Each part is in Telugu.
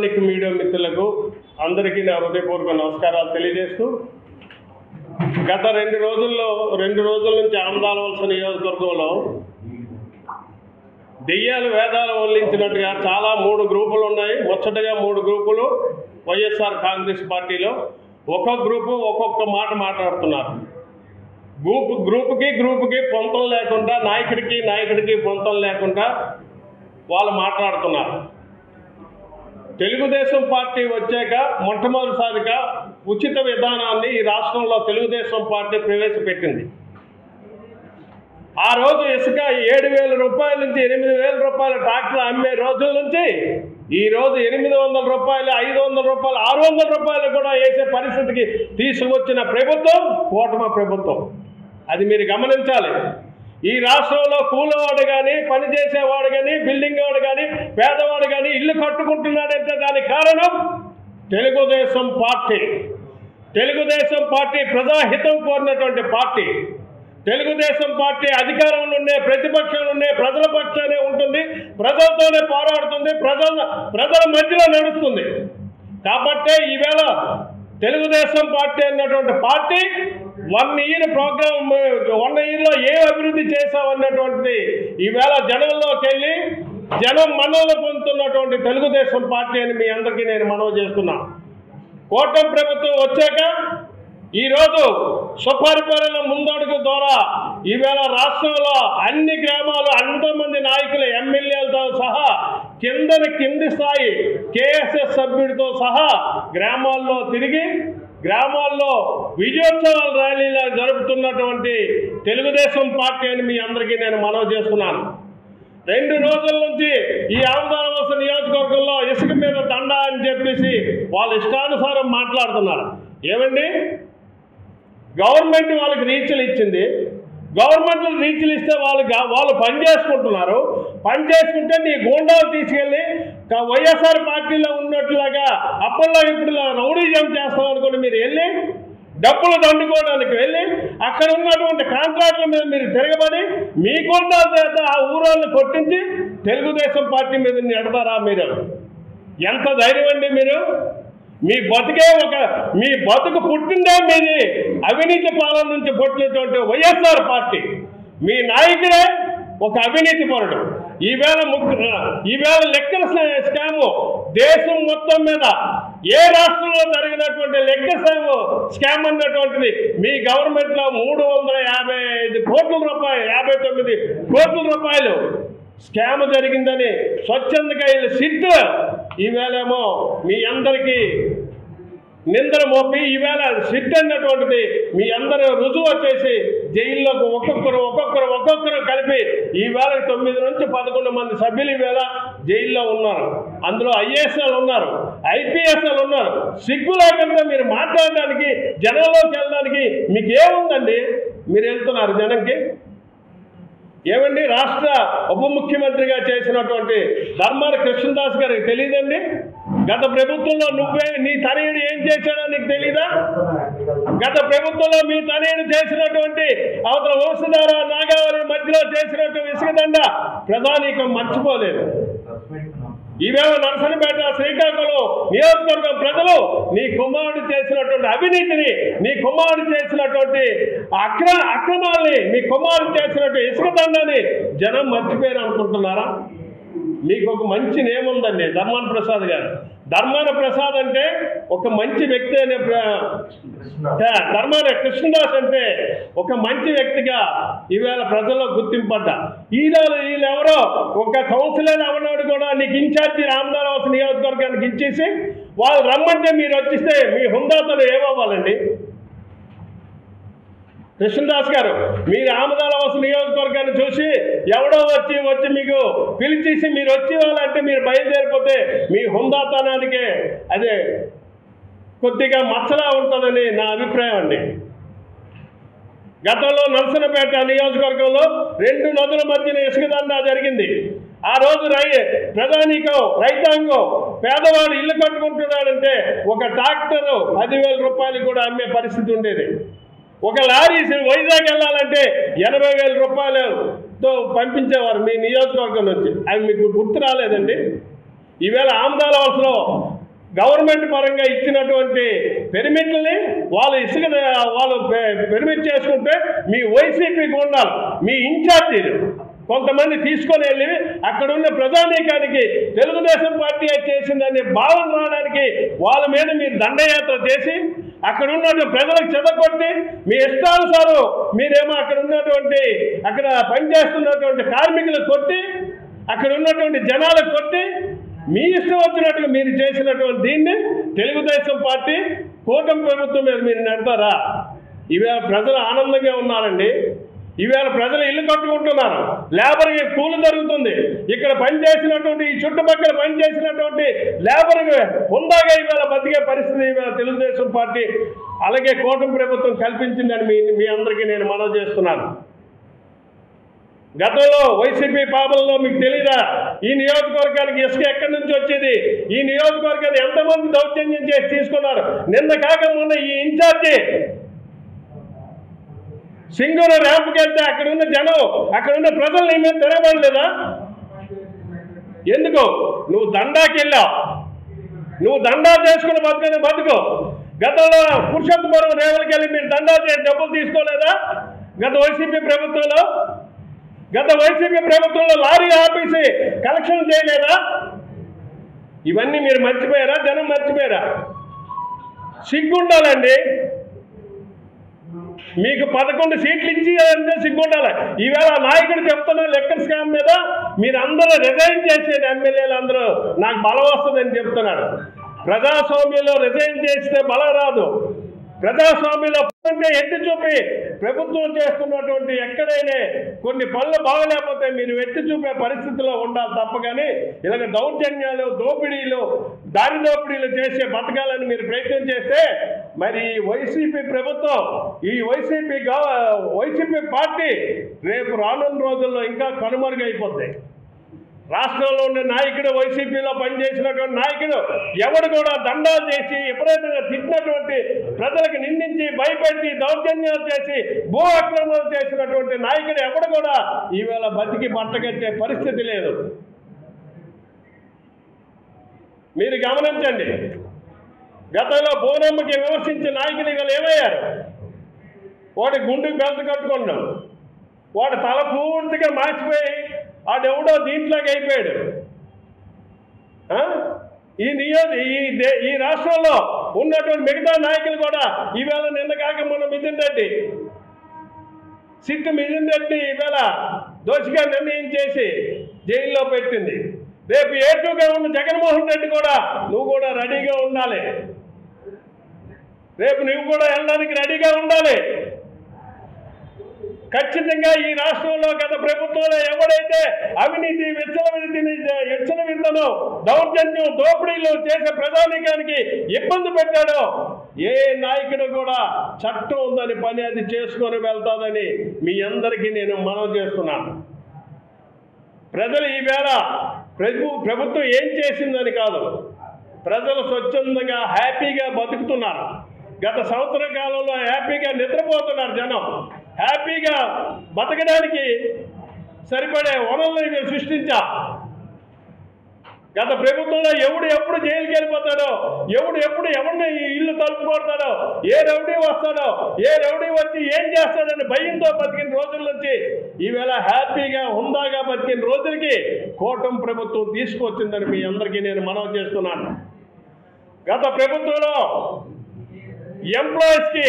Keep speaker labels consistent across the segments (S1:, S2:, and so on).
S1: ఎలక్ట్రానిక్ మీడియా మిత్రులకు అందరికీ నా హృదయపూర్వక నమస్కారాలు తెలియజేస్తూ గత రెండు రోజుల నుంచి ఆమదాలవలస నియోజకవర్గంలో దెయ్యాలు వేదాలు వల్లించినట్టుగా చాలా 3 గ్రూపులు ఉన్నాయి. ముచ్చటగా 3 గ్రూపులు వైఎస్ఆర్ కాంగ్రెస్ పార్టీలో ఒక్కొక్క గ్రూపు ఒక్కొక్క మాట మాట్లాడుతున్నారు. గ్రూపుకి పొంతం లేకుండా నాయకుడికి పొంతం లేకుండా వాళ్ళు మాట్లాడుతున్నారు. తెలుగుదేశం పార్టీ వచ్చాక మొట్టమొదటిసారిగా ఉచిత విధానాన్ని ఈ రాష్ట్రంలో తెలుగుదేశం పార్టీ ప్రవేశపెట్టింది. ఆ రోజు ఇసుక 7,000 రూపాయల నుంచి 8,000 రూపాయల ట్రాక్టర్ అమ్మే రోజుల నుంచి ఈరోజు 800 రూపాయలు, 500 రూపాయలు, 600 రూపాయలు కూడా వేసే పరిస్థితికి తీసుకొచ్చిన ప్రభుత్వం కూటమి ప్రభుత్వం. అది మీరు గమనించాలి. ఈ రాష్ట్రంలో కూలివాడు కానీ, పనిచేసేవాడు కానీ, బిల్డింగ్ వాడు కానీ, పేదవాడు కానీ ఇల్లు కట్టుకుంటున్నాడంటే దానికి కారణం తెలుగుదేశం పార్టీ. తెలుగుదేశం పార్టీ ప్రజాహితం కోరినటువంటి పార్టీ. తెలుగుదేశం పార్టీ అధికారంలో ఉండే, ప్రతిపక్షంలో ఉండే, ప్రజల పక్షానే ఉంటుంది, ప్రజలతోనే పోరాడుతుంది, ప్రజల మధ్యలో నడుస్తుంది. కాబట్టే ఈవేళ తెలుగుదేశం పార్టీ అన్నటువంటి పార్టీ 1 ఇయర్ ప్రోగ్రామ్, 1 ఇయర్లో ఏ అభివృద్ధి చేశామన్నటువంటిది ఈవేళ జనంలోకి వెళ్ళి జనం మన్ననలు పొందుతున్నటువంటి తెలుగుదేశం పార్టీ అని మీ అందరికీ నేను మనవి చేస్తున్నా. కూటమి ప్రభుత్వం వచ్చాక ఈరోజు సుపరిపాలన ముందడుగు ద్వారా ఈవేళ రాష్ట్రంలో అన్ని గ్రామాలు అంతమంది నాయకులు, ఎమ్మెల్యేలతో సహా కింది స్థాయి కేఎస్ఎస్ సభ్యుడితో సహా గ్రామాల్లో తిరిగి గ్రామాల్లో విజయోత్సవాల ర్యాలీలా జరుపుతున్నటువంటి తెలుగుదేశం పార్టీ అని మీ అందరికీ నేను మనవి చేస్తున్నాను. 2 రోజుల నుంచి ఈ ఆమదాలవలస నియోజకవర్గంలో ఇసుక మీద దండా అని చెప్పేసి వాళ్ళ ఇష్టానుసారం మాట్లాడుతున్నారు. ఏమండి, గవర్నమెంట్ వాళ్ళకి రీచ్లు ఇచ్చింది. గవర్నమెంట్లు రీచ్లు ఇస్తే వాళ్ళు పని చేసుకుంటున్నారు. పని చేసుకుంటే నీ గూండాలు తీసుకెళ్ళి వైఎస్ఆర్ పార్టీలో ఉన్నట్లుగా అప్పట్లో ఇప్పుడు రౌడీజం చేస్తాం అనుకోండి, మీరు వెళ్ళి డబ్బులు దండుకోవడానికి వెళ్ళి అక్కడ ఉన్నటువంటి కాంట్రాక్టుల మీద మీరు తిరగబడి మీ గూండాల చేత ఆ ఊరోళ్ళని కొట్టించి తెలుగుదేశం పార్టీ మీద నెడతారా? మీరు ఎంత ధైర్యం అండి మీరు? మీ బతుకు పుట్టిందే మీది అవినీతి పాలన నుంచి పుట్టినటువంటి వైఎస్ఆర్ పార్టీ. మీ నాయకుడే ఒక అవినీతి పరుడు. ఈవేళ లెక్కల స్కాము దేశం మొత్తం మీద ఏ రాష్ట్రంలో జరిగినటువంటి లెక్క స్కామ్ అన్నటువంటిది మీ గవర్నమెంట్లో 355 కోట్ల రూపాయలు, 59 కోట్ల రూపాయలు స్కామ్ జరిగిందని స్వచ్ఛందంగా సిట్ ఈవేళేమో మీ అందరికీ నిందన మోపి ఈవేళ సిట్ అన్నటువంటిది మీ అందరూ రుజువు వచ్చేసి జైల్లోకి ఒక్కొక్కరు కలిపి ఈవేళ 9 నుంచి 11 మంది సభ్యులు ఈవేళ జైల్లో ఉన్నారు. అందులో ఐఏఎస్ఎల్ ఉన్నారు, ఐపీఎస్ఎల్ ఉన్నారు. సిగ్గు లేకుండా మీరు మాట్లాడడానికి, జనంలోకి వెళ్ళడానికి మీకు ఏముందండి? మీరు వెళ్తున్నారు జనంకి. ఏమండి, రాష్ట్ర ఉప ముఖ్యమంత్రిగా చేసినటువంటి ధర్మాన కృష్ణదాస్ గారికి తెలియదండి? గత ప్రభుత్వంలో నీ తనయుడు ఏం చేశాడో నీకు తెలీదా? గత ప్రభుత్వంలో మీ తనయుడు చేసినటువంటి అవతల వంశధార నాగావళి మధ్యలో చేసినటువంటి ఇసుకదండ ప్రజానీకం మర్చిపోలేదు. ఈవేళ నరసనపేట, శ్రీకాకుళం నియోజకవర్గం ప్రజలు నీ కుమారుడు చేసినటువంటి అవినీతిని, నీ కుమారుడు చేసినటువంటి అక్రమాల్ని, మీ కుమారుడు చేసినటువంటి ఇసుక దండాన్ని జనం మర్చిపోయారు అనుకుంటున్నారా? మీకు ఒక మంచి నేమ్ ఉందండి, ధర్మాన ప్రసాద్ గారు. ధర్మాన ప్రసాద్ అంటే ఒక మంచి వ్యక్తి అనే, ధర్మాన కృష్ణదాస్ అంటే ఒక మంచి వ్యక్తిగా ఈవేళ ప్రజల్లో గుర్తింపడ్డా. వీళ్ళెవరో ఒక కౌన్సిలర్ అవనాడు కూడా నీకు ఇన్ఛార్జి ఆమదాలవలస నియోజకవర్గానికి ఇచ్చేసి వాళ్ళు రమ్మంటే మీరు వచ్చిస్తే మీ హుందాతలు ఏమవ్వాలండి? కృష్ణదాస్ గారు, మీరు ఆమదాలవలస నియోజకవర్గాన్ని చూసి ఎవడో వచ్చి మీకు పిలిచేసి మీరు వచ్చేవాళ్ళంటే మీరు బయలుదేరిపోతే మీ హుందాతనానికే అదే కొద్దిగా మచ్చలా ఉంటుందని నా అభిప్రాయం అండి. గతంలో నరసనపేట నియోజకవర్గంలో 2 నదుల మధ్యన ఇసుక దండా జరిగింది. ఆ రోజు ప్రధానికం, రైతాంగం, పేదవాడు ఇల్లు కట్టుకుంటున్నాడంటే ఒక ట్రాక్టరు 10,000 రూపాయలు కూడా అమ్మే పరిస్థితి ఉండేది. ఒక లారీ వైజాగ్ వెళ్ళాలంటే 80,000 రూపాయలతో పంపించేవారు మీ నియోజకవర్గం నుంచి. అవి మీకు గుర్తు రాలేదండి? ఈవేళ ఆమదాలవలసలో గవర్నమెంట్ పరంగా ఇచ్చినటువంటి పెర్మిట్లని వాళ్ళు వాళ్ళు పెర్మిట్ చేసుకుంటే మీ వైసీపీ గుండాలు, మీ ఇన్ఛార్జీలు కొంతమంది తీసుకొని వెళ్ళి అక్కడున్న ప్రజానీకానికి తెలుగుదేశం పార్టీ చేసిందనే భావన రావడానికి వాళ్ళ మీద మీరు దండయాత్ర చేసి అక్కడ ఉన్నటువంటి ప్రజలకు చెదకొట్టి మీ ఇష్టానుసారం మీరేమో అక్కడ పనిచేస్తున్నటువంటి కార్మికులకు కొట్టి అక్కడ ఉన్నటువంటి జనాలకు కొట్టి మీ ఇష్టం వచ్చినట్టుగా మీరు చేసినటువంటి దీన్ని తెలుగుదేశం పార్టీ కూటమి ప్రభుత్వం మీద మీరు నెడతారా? ఇవాళ ప్రజలు ఆనందంగా ఉన్నారండి. ఈవేళ ప్రజలు ఇల్లు కట్టుకుంటున్నారు, లేబర్కి కూలి జరుగుతుంది. ఇక్కడ పనిచేసినటువంటి ఈ చుట్టుపక్కల పనిచేసినటువంటి లేబర్కి హుందాగా ఈవేళ బతికే పరిస్థితి ఈవేళ తెలుగుదేశం పార్టీ అలాగే కూటమి ప్రభుత్వం కల్పించిందని మీ అందరికీ నేను మనవి చేస్తున్నాను. గతంలో వైసీపీ పాపంలో మీకు తెలియదా ఈ నియోజకవర్గానికి ఇసుక ఎక్కడి నుంచి వచ్చేది? ఈ నియోజకవర్గాన్ని ఎంతమంది దౌర్జన్యం చేసి తీసుకున్నారు? నిన్న కాక మొన్న ఈ ఇన్ఛార్జి సింగూరు ర్యాంపుకి వెళ్తే అక్కడున్న జనం అక్కడున్న ప్రజలు నీ మీద తిరగబడలేదా? ఎందుకు? నువ్వు దండాకి వెళ్ళావు, నువ్వు దండా చేసుకుని బతుకు. గతంలో పురుషోత్తపురం రేవులకి వెళ్ళి మీరు దండా చేసి డబ్బులు తీసుకోలేదా? గత వైసీపీ ప్రభుత్వంలో లారీ ఆపేసి కలెక్షన్ చేయలేదా? ఇవన్నీ మీరు మర్చిపోయారా? జనం మర్చిపోయారా? సిగ్గుండాలండి. మీకు 11 సీట్లు ఇచ్చి అంటే సిగ్గుండాలి. ఈవేళ నాయకుడు చెప్తున్న లెక్కర్ స్కామ్ మీద మీరు అందరూ రిజైన్ చేసేది, ఎమ్మెల్యేలు అందరూ నాకు బలం వస్తుందని చెప్తున్నాడు. ప్రజాస్వామ్యంలో రిజైన్ చేస్తే బలం రాదు. ప్రజాస్వామ్యంలో ఎత్తి చూపి ప్రభుత్వం చేస్తున్నటువంటి ఎక్కడైనా కొన్ని పనులు బాగలేకపోతే మీరు ఎత్తి చూపే పరిస్థితిలో ఉండాలి తప్ప కానీ ఇలాగ దౌర్జన్యాలు, దోపిడీలు, దారి దోపిడీలు చేసే బతకాలని మీరు ప్రయత్నం చేస్తే మరి వైసీపీ ప్రభుత్వం, ఈ వైసీపీ పార్టీ రేపు రానున్న రోజుల్లో ఇంకా కనుమరుగైపోద్ది. రాష్ట్రంలో ఉన్న నాయకుడు, వైసీపీలో పనిచేసినటువంటి నాయకుడు ఎవడు కూడా దండాలు చేసి విపరీతంగా తిట్టినటువంటి ప్రజలకు నిందించి భయపెట్టి దౌర్జన్యాలు చేసి భూ ఆక్రమణలు చేసినటువంటి నాయకుడు ఎవడు కూడా ఈవేళ బతికి బట్టగట్టే పరిస్థితి లేదు. మీరు గమనించండి. గతంలో బోనమ్మకి విమర్శించే నాయకులు ఇవాళ ఏమయ్యారు? వాడి గుండెకి బెల్ట్ కట్టుకున్నాం, వాడి తల పూర్తిగా మార్చిపోయి వాడెవడో దీంట్లోకి అయిపోయాడు. ఈ రాష్ట్రంలో ఉన్నటువంటి మిగతా నాయకులు కూడా ఈవేళ నిన్న కాక మొన్న మిథున్ రెడ్డి ఈవేళ దోషిగా నిర్ణయం చేసి జైల్లో పెట్టింది. రేపు ఏటుగా ఉన్న జగన్మోహన్ రెడ్డి కూడా నువ్వు కూడా రెడీగా ఉండాలి. రేపు నువ్వు కూడా వెళ్ళడానికి రెడీగా ఉండాలి. ఖచ్చితంగా ఈ రాష్ట్రంలో గత ప్రభుత్వంలో ఎవడైతే అవినీతి విచ్చలవిడితనం, దౌర్జన్యం, దోపిడీలు చేసే ప్రజానీకానికి ఇబ్బంది పెట్టాడో ఏ నాయకుడు కూడా చట్టం ఉందని పని అది చేసుకొని వెళ్తాదని మీ అందరికీ నేను మనవి చేస్తున్నాను. ప్రజలు ఈవేళ ప్రభుత్వం ఏం చేసిందని కాదు, ప్రజలు స్వచ్ఛందంగా హ్యాపీగా బతుకుతున్నారు. గత సంవత్సర కాలంలో హ్యాపీగా నిద్రపోతున్నారు. జనం హ్యాపీగా బతకడానికి సరిపడే వనరులను సృష్టించా. గత ప్రభుత్వంలో ఎవడు ఎప్పుడు జైలుకి వెళ్ళిపోతాడో, ఎవడు ఎప్పుడు ఎవరిని ఇల్లు తలుపు కొడతాడో, ఏ రౌడీ వస్తాడో, ఏ రౌడీ వచ్చి ఏం చేస్తాడని భయంతో బతికిన రోజుల నుంచి ఈవేళ హ్యాపీగా హుందాగా బతికిన రోజులకి కూటమి ప్రభుత్వం తీసుకొచ్చిందని మీ అందరికీ నేను మనవి చేస్తున్నాను. గత ప్రభుత్వంలో ఎంప్లాయీస్కి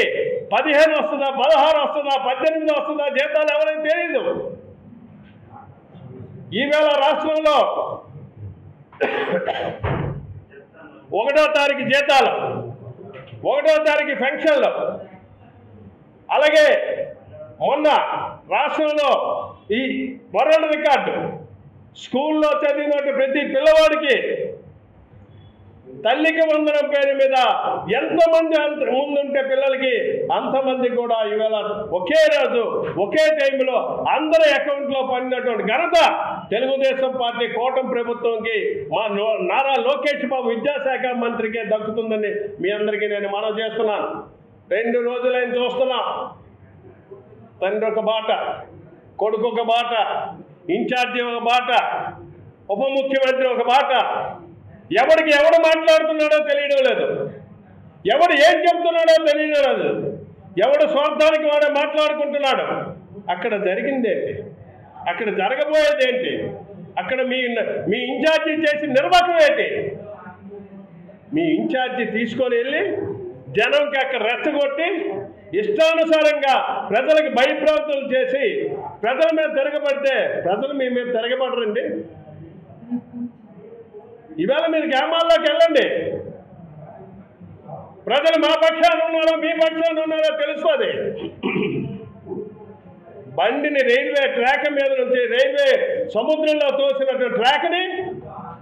S1: 15 వస్తుందా, 16 వస్తుందా, 18 వస్తుందా జీతాలు ఎవరైనా తెలియదు. ఈవేళ రాష్ట్రంలో 1వ తారీఖు జీతాలు, 1వ తారీఖు పెన్షన్లు, అలాగే మొన్న రాష్ట్రంలో ఈ వరల్డ్ రికార్డు స్కూల్లో చదివినట్టు ప్రతి పిల్లవాడికి తల్లికి వందనం పేరు మీద ఎంతమంది ముందుంటే పిల్లలకి అంతమంది కూడా ఈవేళ ఒకే రోజు ఒకే టైంలో అందరి అకౌంట్లో పడినటువంటి ఘనత తెలుగుదేశం పార్టీ కూటమి ప్రభుత్వంకి మా నారా లోకేష్ బాబు విద్యాశాఖ మంత్రికే దక్కుతుందని మీ అందరికీ నేను మనవి చేస్తున్నాను. 2 రోజులైన చూస్తున్నాం. తండ్రి ఒక బాట, కొడుకు ఒక బాట, ఇన్ఛార్జి ఒక బాట, ఉప ముఖ్యమంత్రి ఒక బాట, ఎవరికి ఎవడు మాట్లాడుతున్నాడో తెలియడం లేదు, ఎవడు ఏం చెప్తున్నాడో తెలియడం లేదు, ఎవడు స్వార్థానికి వాడే మాట్లాడుకుంటున్నాడు. అక్కడ జరిగిందేంటి, అక్కడ జరగబోయేది ఏంటి, అక్కడ మీ ఇన్ఛార్జి చేసిన నిర్వాహకం ఏంటి? మీ ఇన్ఛార్జి తీసుకొని వెళ్ళి జనంకి అక్కడ రెచ్చగొట్టి ఇష్టానుసారంగా ప్రజలకు భయప్రాంతులు చేసి ప్రజల మీద తిరగబడితే ప్రజలు మీ మీద తిరగబడరండి. ఇవాళ మీరు గ్రామాల్లోకి వెళ్ళండి, ప్రజలు మా పక్షాన ఉన్నారో మీ పక్షాన ఉన్నారో తెలుస్తుంది. బండిని రైల్వే ట్రాక్ మీద నుంచి రైల్వే సముద్రంలో తోసినటువంటి ట్రాక్ని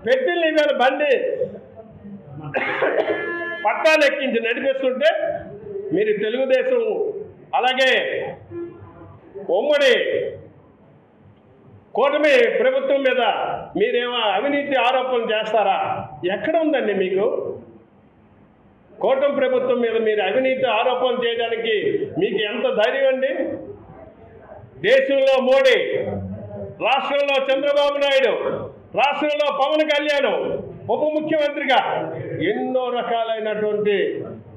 S1: పెట్టిల్ని ఇవాళ బండి పట్టాలు ఎక్కించి నడిపిస్తుంటే మీరు తెలుగుదేశం అలాగే ఉమ్మడి కూటమి ప్రభుత్వం మీద మీరేమో అవినీతి ఆరోపణలు చేస్తారా? ఎక్కడ ఉందండి మీకు? కూటమి ప్రభుత్వం మీద మీరు అవినీతి ఆరోపణలు చేయడానికి మీకు ఎంత ధైర్యం అండి? దేశంలో మోడీ, రాష్ట్రంలో చంద్రబాబు నాయుడు, రాష్ట్రంలో పవన్ కళ్యాణ్ ఉప ముఖ్యమంత్రిగా ఎన్నో రకాలైనటువంటి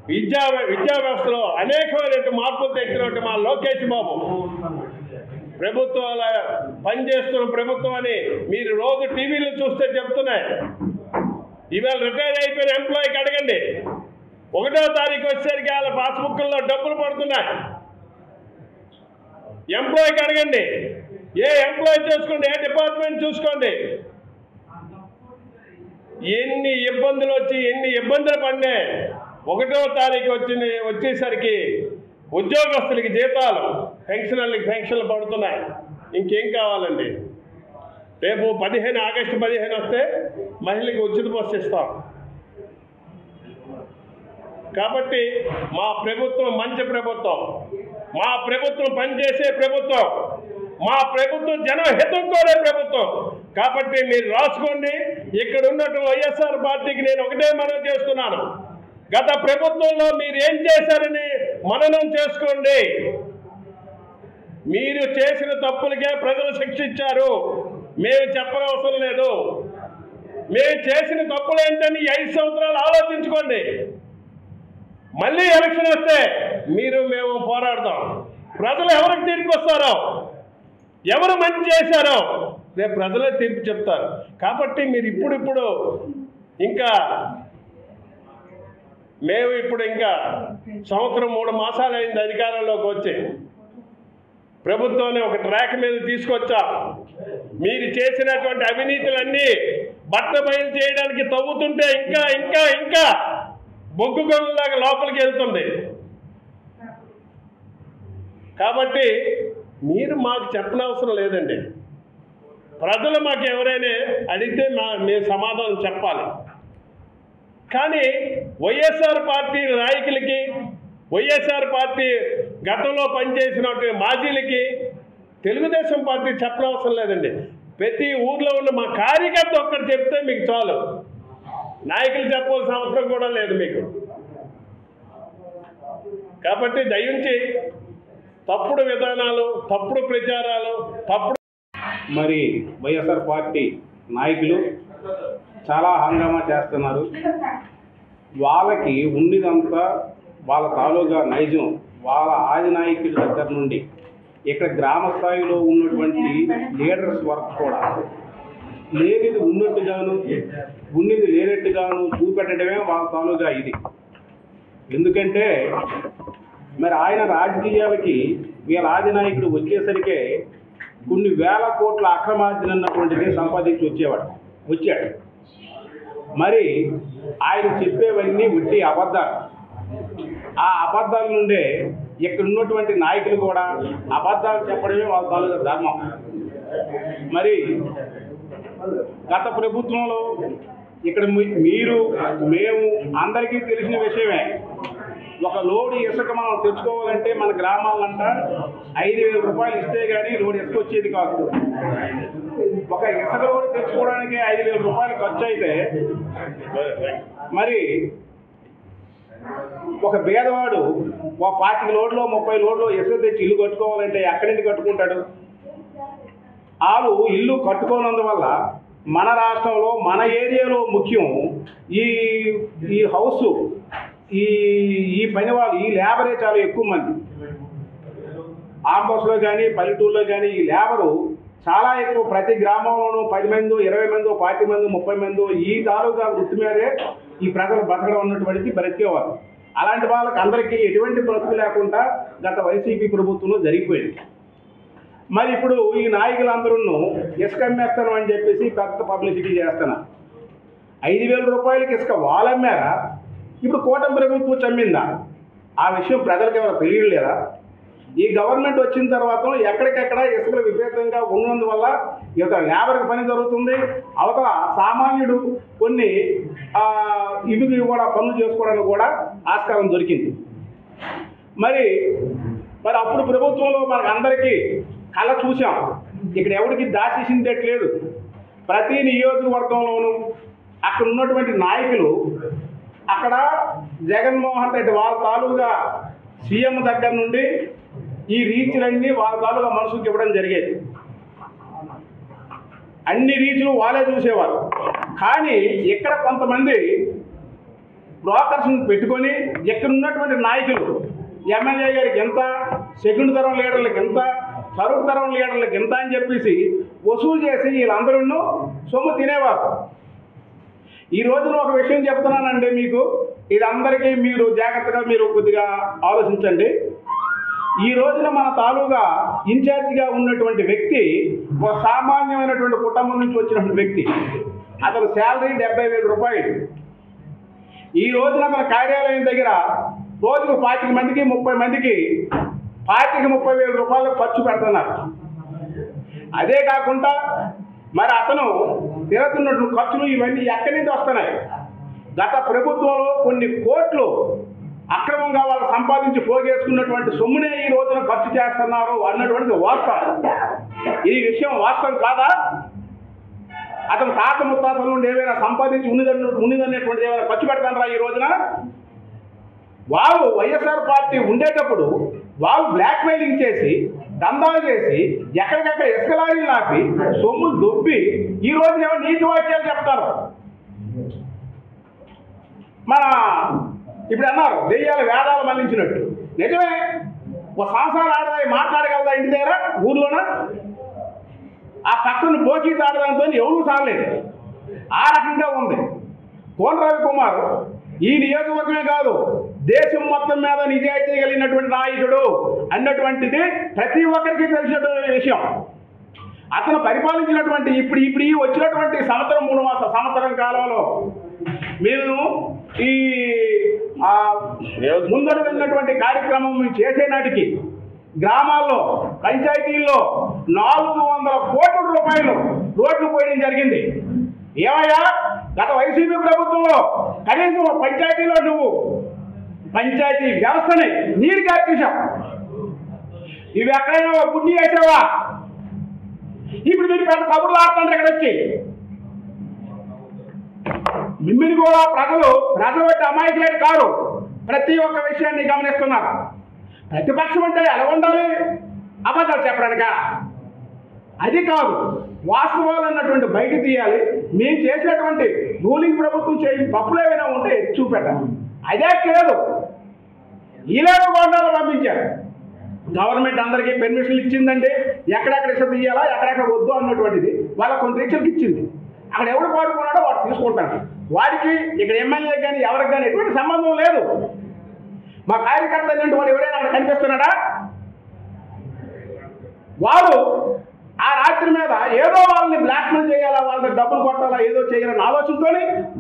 S1: విద్యా వ్యవస్థలో అనేకమైనటువంటి మార్పులు తెచ్చినటువంటి మా లోకేష్ బాబు ప్రభుత్వాల పనిచేస్తున్న ప్రభుత్వం అని మీరు రోజు టీవీలో చూస్తే చెప్తున్నాయి. ఇవాళ రిటైర్ అయిపోయిన ఎంప్లాయీకి అడగండి, 1వ తారీఖు వచ్చేసరికి వాళ్ళ పాస్బుక్ల్లో డబ్బులు పడుతున్నాయి. ఎంప్లాయీకి అడగండి, ఏ ఎంప్లాయీ చూసుకోండి, ఏ డిపార్ట్మెంట్ చూసుకోండి, ఎన్ని ఇబ్బందులు వచ్చి ఎన్ని ఇబ్బందులు పడినాయి. 1వ తారీఖు వచ్చేసరికి ఉద్యోగస్తులకి జీతాలు, పెన్షనర్లకి పెన్షన్లు పడుతున్నాయి. ఇంకేం కావాలండి? రేపు ఆగస్టు 15 వస్తే మహిళలకు ఉచిత బస్సు ఇస్తాం. కాబట్టి మా ప్రభుత్వం మంచి ప్రభుత్వం, మా ప్రభుత్వం పనిచేసే ప్రభుత్వం, మా ప్రభుత్వం జనహితం కోరే ప్రభుత్వం. కాబట్టి మీరు రాసుకోండి. ఇక్కడ ఉన్నట్టు వైఎస్ఆర్ పార్టీకి నేను ఒకటే మనం చేస్తున్నాను, గత ప్రభుత్వంలో మీరు ఏం చేశారని మననం చేసుకోండి. మీరు చేసిన తప్పులకే ప్రజలు శిక్షించారు, మేము చెప్పనవసరం లేదు. మేము చేసిన తప్పులు ఏంటని 5 సంవత్సరాలు ఆలోచించుకోండి. మళ్ళీ ఎలక్షన్ వస్తే మేము పోరాడతాం. ప్రజలు ఎవరికి తీర్పు వస్తారో, ఎవరు మంచి చేశారో రేపు ప్రజలే తీర్పు చెప్తారు. కాబట్టి మీరు ఇప్పుడు ఇంకా మేము ఇంకా సంవత్సరం 3 మాసాలు అయింది అధికారంలోకి వచ్చి, ప్రభుత్వాన్ని ఒక ట్రాక్ మీద తీసుకొచ్చాం. మీరు చేసినటువంటి అవినీతులన్నీ బట్టబయలు చేయడానికి తవ్వుతుంటే ఇంకా బొగ్గు గొంగులాగా లోపలికి వెళ్తుంది. కాబట్టి మీరు మాకు చెప్పనవసరం లేదండి. ప్రజలు మాకు ఎవరైనా అడిగితే మేము సమాధానం చెప్పాలి. కానీ వైఎస్ఆర్ పార్టీ నాయకులకి, వైఎస్ఆర్ పార్టీ గతంలో పనిచేసినటువంటి మాజీలకి తెలుగుదేశం పార్టీ చెప్పనవసరం లేదండి. ప్రతి ఊర్లో ఉన్న మా కార్యకర్త ఒక్కటి చెప్తే మీకు చాలు, నాయకులు చెప్పాల్సిన అవసరం కూడా లేదు మీకు. కాబట్టి దయించి తప్పుడు విధానాలు, తప్పుడు ప్రచారాలు,
S2: మరి వైఎస్ఆర్ పార్టీ నాయకులు చాలా హంగామా చేస్తున్నారు. వాళ్ళకి ఉన్నదంతా వాళ్ళ తాలూకా నైజం వాళ్ళ ఆది నాయకుల దగ్గర నుండి ఇక్కడ గ్రామ స్థాయిలో ఉన్నటువంటి లీడర్స్ వరకు కూడా లేనిది ఉన్నట్టుగాను, ఉన్నది లేనట్టుగాను చూపెట్టడమే వాళ్ళ తాలూకా ఇది. ఎందుకంటే మరి ఆయన రాజకీయాలకి వీళ్ళ ఆది నాయకుడు వచ్చేసరికే కొన్ని వేల కోట్ల అక్రమార్జన అన్నటువంటిది సంపాదించి వచ్చాడు. మరి ఆయన చెప్పేవన్నీ ఉట్టి అబద్ధాలు. ఆ అబద్ధాల నుండే ఇక్కడ ఉన్నటువంటి నాయకులు కూడా అబద్ధాలు చెప్పడమే వాళ్ళ తాలూకా ధర్మం. మరి గత ప్రభుత్వంలో ఇక్కడ మీరు మేము అందరికీ తెలిసిన విషయమే, ఒక లోడు ఇసుక మనం తెచ్చుకోవాలంటే మన గ్రామాలంట 5,000 రూపాయలు ఇస్తే కానీ లోడు ఇసుక వచ్చేది కాదు. ఒక ఇసుక లోడు తెచ్చుకోవడానికి 5,000 రూపాయలు ఖర్చు అయితే మరి ఒక పేదవాడు 25 లోడ్లో 30 లోడ్లో ఇసుక తెచ్చి ఇల్లు కట్టుకోవాలంటే ఎక్కడి నుంచి కట్టుకుంటాడు? వాళ్ళు ఇల్లు కట్టుకోనందువల్ల మన రాష్ట్రంలో మన ఏరియాలో ముఖ్యం ఈ ఈ హౌస్ ఈ ఈ పని వాళ్ళు ఈ లేబరే చాలా ఎక్కువ మంది. ఆంబస్లో కానీ పల్లెటూరులో కానీ ఈ లేబరు చాలా ఎక్కువ. ప్రతి గ్రామంలోనూ 10 మంది 20 మంది 40 మంది 30 మంది ఈ తాలూకా వృత్తి మీదే ఈ ప్రజలు బతకడం ఉన్నటువంటిది బ్రతికేవారు. అలాంటి వాళ్ళకి అందరికీ ఎటువంటి బ్రతుకు లేకుండా గత వైసీపీ ప్రభుత్వంలో జరిగిపోయింది. మరి ఇప్పుడు ఈ నాయకులందరూ ఇసుక అమ్మేస్తాను అని చెప్పేసి పెద్ద పబ్లిసిటీ చేస్తున్నారు. 5,000 రూపాయలకి ఇసుక వాళ్ళమ్మారా? ఇప్పుడు కూటమి ప్రభుత్వం చమ్మిందా? ఆ విషయం ప్రజలకు ఎవరు తెలియలేదా? ఈ గవర్నమెంట్ వచ్చిన తర్వాత ఎక్కడికెక్కడ ఇసుకలు విపరీతంగా ఉన్నందువల్ల ఇవతల లేబర్కి పని జరుగుతుంది, అవతల సామాన్యుడు కొన్ని ఇవి కూడా పనులు చేసుకోవడానికి కూడా ఆస్కారం దొరికింది. మరి అప్పుడు ప్రభుత్వంలో మనకు అందరికీ కళ చూసాం. ఇక్కడ ఎవరికి దాచేసిందేట్లేదు. ప్రతి నియోజకవర్గంలోనూ అక్కడ ఉన్నటువంటి నాయకులు అక్కడ జగన్మోహన్ రెడ్డి వాళ్ళ తాలూగా సీఎం దగ్గర నుండి ఈ రీచ్లన్నీ వాళ్ళ తాలూగా మనసుకు ఇవ్వడం జరిగేది. అన్ని రీచ్లు వాళ్ళే చూసేవారు. కానీ ఇక్కడ కొంతమంది బ్రోకర్స్ని పెట్టుకొని ఇక్కడ ఉన్నటువంటి నాయకులు ఎమ్మెల్యే గారికి ఎంత, సెకండ్ తరం లీడర్లకు ఎంత, థర్డ్ తరం లీడర్లకు ఎంత అని చెప్పేసి వసూలు చేసి వీళ్ళందరూ సొమ్ము తినేవారు. ఈ రోజున ఒక విషయం చెప్తున్నానండి మీకు, ఇది అందరికీ మీరు జాగ్రత్తగా మీరు కొద్దిగా ఆలోచించండి. ఈ రోజున మన తాలూగా ఇన్ఛార్జిగా ఉన్నటువంటి వ్యక్తి ఒక సామాన్యమైనటువంటి కుటుంబం నుంచి వచ్చినటువంటి వ్యక్తి. అతను శాలరీ 70,000 రూపాయలు. ఈ రోజున మన కార్యాలయం దగ్గర రోజుకు 25 మందికి 30 మందికి 30,000 రూపాయలు ఖర్చు పెడుతున్నారు. అదే కాకుండా మరి అతను తిరుగుతున్నటువంటి ఖర్చులు ఇవన్నీ ఎక్కడి నుంచి వస్తున్నాయి? గత ప్రభుత్వంలో కొన్ని కోట్లు అక్రమంగా వాళ్ళు సంపాదించి పోగేసుకున్నటువంటి సొమ్మునే ఈ రోజున ఖర్చు చేస్తున్నారు అన్నటువంటిది వాస్తవం. ఈ విషయం వాస్తవం కాదా? అతను తాత ముత్తాతల నుండి ఏమైనా సంపాదించి ఉన్నదనేటువంటిది ఏమైనా ఖర్చు పెడతానరా ఈ రోజున? వాళ్ళు వైఎస్ఆర్ పార్టీ ఉండేటప్పుడు వాళ్ళు బ్లాక్మెయిలింగ్ చేసి దందాలు చేసి ఎక్కడికక్కడ ఇసుక లారీలు ఆపి సొమ్ములు దొబ్బి ఈ రోజున ఏమో నీతి వాక్యాలు చెప్తారు. మన ఇప్పుడు అన్నారు దెయ్యాలు వేదాలు మళ్లించినట్టు. నిజమే, ఒక సంవత్సరాలు ఆడదా మాట్లాడగలదా ఇంటి దగ్గర ఊర్లోన? ఆ పక్కన బోకీ తాడడంతో ఎవరూ సాగలేదు. ఆ రకంగా ఉంది. కోన రవికుమార్ ఈ నియోజకవర్గమే కాదు దేశం మొత్తం మీద నిజాయితీ కలిగినటువంటి నాయకుడు అన్నటువంటిది ప్రతి ఒక్కరికి తెలిసినటువంటి విషయం. అతను పరిపాలించినటువంటి ఇప్పుడు ఈ వచ్చినటువంటి సంవత్సరం కాలంలో మేము ఈ ముందడు వెళ్ళినటువంటి కార్యక్రమం మేము చేసే నాటికి గ్రామాల్లో పంచాయతీల్లో 400 కోట్ల రూపాయలు రోడ్లు పోయడం జరిగింది. ఏమయ్యా, గత వైసీపీ ప్రభుత్వంలో కనీసం పంచాయతీలో నువ్వు పంచాయతీ వ్యవస్థని నీరు కార్చేశావు. ఇవి ఎక్కడైనా పుణ్య వేసావా? ఇప్పుడు మీరు పెద్ద కబుర్లు ఆడుతుంటే ఇక్కడ వచ్చి మిమ్మల్ని కూడా ప్రజలు బట్టి అమాయకులేని కారు. ప్రతి ఒక్క విషయాన్ని గమనిస్తున్నారు. ప్రతిపక్షం అంటే ఎలా ఉండాలి? అబద్ధాలు చెప్పడానికా? అది కాదు, వాస్తవాలు అన్నటువంటి బయట తీయాలి. మేము చేసినటువంటి రూలింగ్ ప్రభుత్వం తప్పులు ఏమైనా ఉంటే చూపెట్టాలి. అదే లేదు, ఈలేరు గోండాలు పంపించారు. గవర్నమెంట్ అందరికీ పెర్మిషన్లు ఇచ్చిందండి, ఎక్కడెక్కడ ఇసుక తీయాలా ఎక్కడెక్కడ వద్దు అన్నటువంటిది వాళ్ళకు కొన్ని రీచ్లకు ఇచ్చింది. అక్కడ ఎవడు పాడుకున్నాడో వాడు తీసుకుంటాడు. వాడికి ఇక్కడ ఎమ్మెల్యే కానీ ఎవరికి కానీ ఎటువంటి సంబంధం లేదు. మా కార్యకర్త అనేటువంటి వాడు ఎవరైనా అక్కడ కనిపిస్తున్నాడా? వాడు ఆ రాత్రి మీద ఏదో వాళ్ళని బ్లాక్మెయిల్ చేయాలా, వాళ్ళకి డబ్బులు కొట్టాలా, ఏదో చేయాలని ఆలోచనతో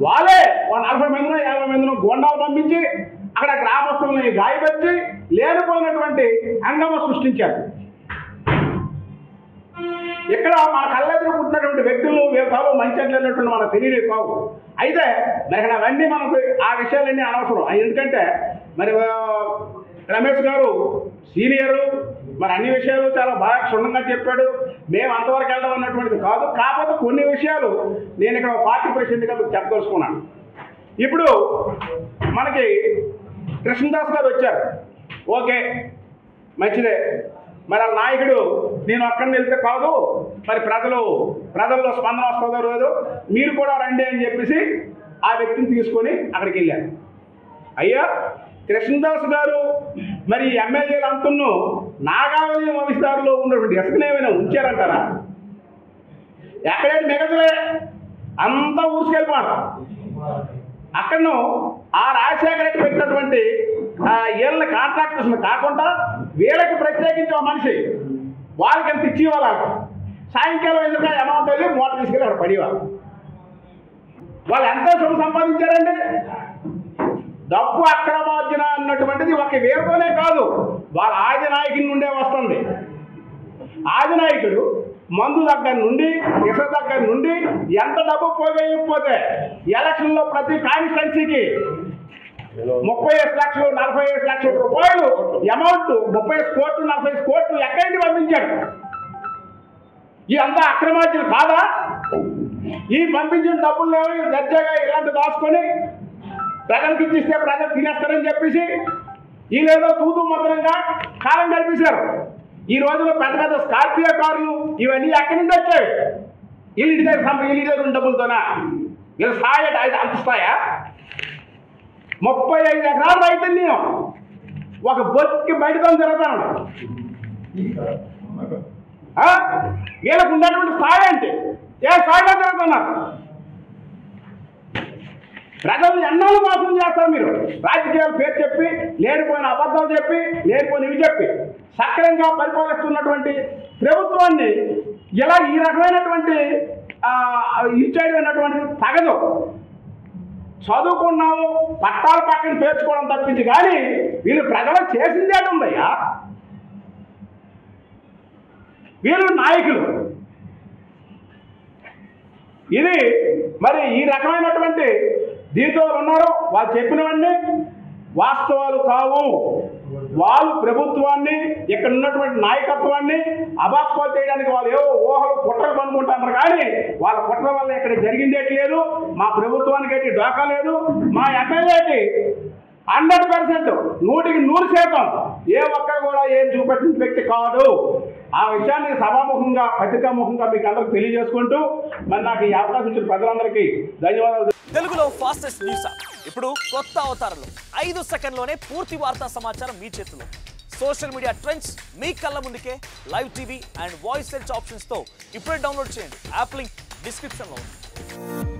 S2: వాళ్ళే 40 మందినో 50 మందినో గోండాలు పంపించి అక్కడ గ్రామస్తుల్ని గాయపరిచి లేనిపోయినటువంటి హంగామా సృష్టించారు. ఇక్కడ మన కళ్ళెదురు పుట్టినటువంటి వ్యక్తులు వీళ్ళలో మంచి అట్లైనటువంటి మనకు తెలియదు కావు. అయితే మరి అవన్నీ మనకు ఆ విషయాలన్నీ అనవసరం. ఎందుకంటే మరి రమేష్ గారు సీనియరు, మరి అన్ని విషయాలు చాలా బాగా క్షుణ్ణంగా చెప్పాడు. మేము అంతవరకు వెళ్ళడం అన్నటువంటిది కాదు. కాకపోతే కొన్ని విషయాలు నేను ఇక్కడ పార్టీ ప్రెసిడెంట్గా మీకు చెప్పదలుచుకున్నాను. ఇప్పుడు మనకి కృష్ణదాస్ గారు వచ్చారు, ఓకే మంచిదే. మరి వాళ్ళ నాయకుడు నేను అక్కడిని వెళ్తే కాదు, మరి ప్రజల్లో స్పందన వస్తుందో రోజు మీరు కూడా రండి అని చెప్పేసి ఆ వ్యక్తిని తీసుకొని అక్కడికి వెళ్ళారు. అయ్యా కృష్ణదాస్ గారు మరి ఎమ్మెల్యేలు అంతను నాగావళి వంశధారులో ఉన్నటువంటి ఇసుకను ఏమైనా ఉంచారంటారా? ఎక్కడైతే మిగతలే అంతా ఊసుకెళ్ళిపోతారు. అక్కడను ఆ రాజశేఖర రెడ్డి పెట్టినటువంటి వీళ్ళ కాంట్రాక్టర్స్ కాకుండా వీళ్ళకి ప్రత్యేకించి ఒక మనిషి వాళ్ళకి ఎంత ఇచ్చేవాళ్ళు. సాయంకాలం ఎందుకు అమౌంట్ వెళ్ళి మూట తీసుకెళ్ళి అక్కడ పడేవాళ్ళు. వాళ్ళు ఎంతో సొమ్ము సంపాదించారండి. డబ్బు అక్రమార్జన అన్నటువంటిది ఒక వీరితోనే కాదు, వాళ్ళ ఆది నాయకుడి నుండే వస్తుంది. ఆది నాయకుడు మందు దగ్గర నుండి ఇసుక దగ్గర నుండి ఎంత డబ్బు పోగైపోతే ఎలక్షన్లో ప్రతి కాన్స్టిట్యున్సీకి 35 లక్షలు 45 లక్షల రూపాయలు అమౌంట్ 30 కోట్లు 40 కోట్లు ఎక్కడి పంపించాడు. ఇదంతా అక్రమార్జన కాదా? ఈ పంపించిన డబ్బులు లేవు దర్జాగా ఇలాంటి దాచుకొని ప్రజలకు ఇచ్చిస్తే ప్రజలు తినేస్తారని చెప్పేసి వీళ్ళేదో తూతూ మంత్రంగా కాలం గడిపేశారు. ఈ రోజులో పెద్ద పెద్ద స్కార్పియో కార్లు ఇవన్నీ ఎక్కడి నుండి వచ్చాయి? వీళ్ళ దగ్గర ఉన్న డబ్బులతోనా? వీళ్ళ స్థాయి అంత స్థాయా? 35 ఎకరాలు రైతు నేను ఒక బొత్తికి బయటతో తిరుగుతాను. వీళ్ళకు ఉన్నటువంటి స్థాయి అంటే ఏ స్థాయిలో తిరుగుతున్నారు? ప్రజలు ఎన్నాళ్ళు మోసం చేస్తారు మీరు. రాజకీయాల పేరు చెప్పి లేనిపోయిన అబద్ధాలు చెప్పి లేనిపోయినవి చెప్పి సక్రమంగా పరిపాలిస్తున్నటువంటి ప్రభుత్వాన్ని ఇలా ఈ రకమైనటువంటి ఇచ్చేయడం అన్నటువంటిది తగదు. చదువుకున్నాము పట్టాల పక్కన పేర్చుకోవడం తప్పించి కానీ వీళ్ళు ప్రజలకు చేసిందే ఉందయ్యా. వీళ్ళు నాయకులు. ఇది మరి ఈ రకమైనటువంటి దీంతో ఉన్నారు. వాళ్ళు చెప్పినవన్నీ వాస్తవాలు కావు. వాళ్ళు ప్రభుత్వాన్ని ఇక్కడ ఉన్నటువంటి నాయకత్వాన్ని అబాస్పాలు చేయడానికి వాళ్ళు ఏవో ఊహలు కుట్రలు పనుకుంటున్నారు. కానీ వాళ్ళ కుట్ర వల్ల ఇక్కడ జరిగిందేట్లేదు. మా ప్రభుత్వానికి అయితే డోకా లేదు. మా ఎమ్మెల్యేకి 100% 100% ఏ ఒక్కరు కూడా ఏం చూపెట్టిన వ్యక్తి కాదు. ఆ విషయాన్ని సభాముఖంగా పత్రికాముఖంగా మీకు అందరికి తెలియజేసుకుంటూ మరి నాకు ఈ అవకాశం ఇచ్చిన ప్రజలందరికీ ధన్యవాదాలు.
S3: తెలుగులో ఫాస్టెస్ట్ న్యూస్ ఇప్పుడు కొత్త అవతారంలో 5 సెకండ్లోనే పూర్తి వార్తా సమాచారం మీ చేతిలో. సోషల్ మీడియా ట్రెండ్స్ మీ కళ్ళ ముందుకే live TV and voice search ఆప్షన్స్తో ఇప్పుడే డౌన్లోడ్ చేయండి. యాప్ లింక్ డిస్క్రిప్షన్లో ఉంది.